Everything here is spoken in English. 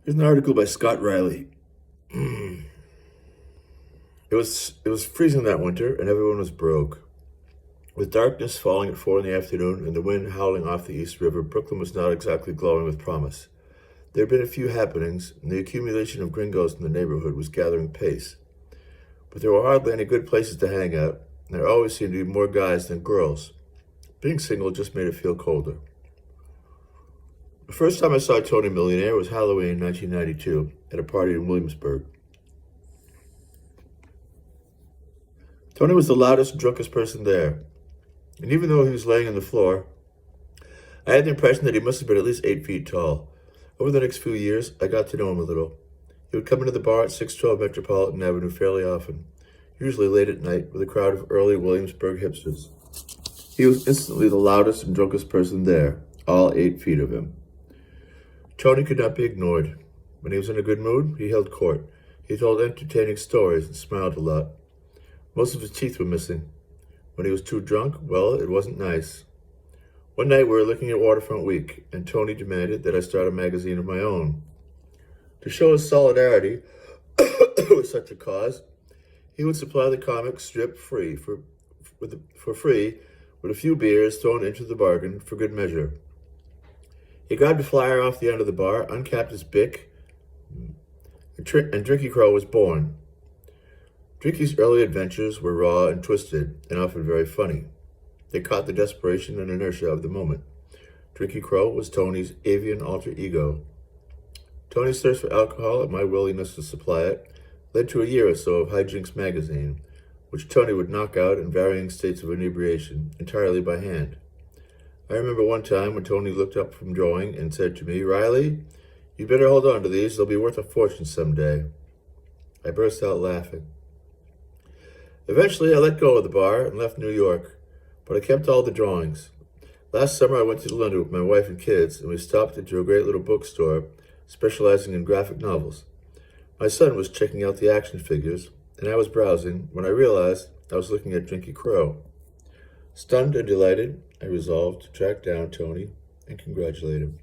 Here's an article by Scott Riley. It was freezing that winter, and everyone was broke. With darkness falling at 4 in the afternoon and the wind howling off the East River, Brooklyn was not exactly glowing with promise. There had been a few happenings, and the accumulation of gringos in the neighborhood was gathering pace. But there were hardly any good places to hang out, and there always seemed to be more guys than girls. Being single just made it feel colder. The first time I saw Tony Millionaire was Halloween 1992 at a party in Williamsburg. Tony was the loudest and drunkest person there, and even though he was laying on the floor, I had the impression that he must have been at least 8 feet tall. Over the next few years, I got to know him a little. He would come into the bar at 612 Metropolitan Avenue fairly often, usually late at night with a crowd of early Williamsburg hipsters. He was instantly the loudest and drunkest person there, all 8 feet of him. Tony could not be ignored. When he was in a good mood, he held court. He told entertaining stories and smiled a lot. Most of his teeth were missing. When he was too drunk, well, it wasn't nice. One night we were looking at Waterfront Week, and Tony demanded that I start a magazine of my own. To show his solidarity with such a cause, he would supply the comic strip free for free, with a few beers thrown into the bargain for good measure. He grabbed a flyer off the end of the bar, uncapped his Bic, and Drinky Crow was born. Drinky's early adventures were raw and twisted, and often very funny. They caught the desperation and inertia of the moment. Drinky Crow was Tony's avian alter ego. Tony's thirst for alcohol and my willingness to supply it led to a year or so of Hijinks magazine, which Tony would knock out in varying states of inebriation, entirely by hand. I remember one time when Tony looked up from drawing and said to me, "Riley, you better hold on to these. They'll be worth a fortune someday." I burst out laughing. Eventually, I let go of the bar and left New York, but I kept all the drawings. Last summer, I went to London with my wife and kids, and we stopped into a great little bookstore specializing in graphic novels. My son was checking out the action figures, and I was browsing when I realized I was looking at Drinky Crow. Stunned and delighted, I resolved to track down Tony and congratulate him.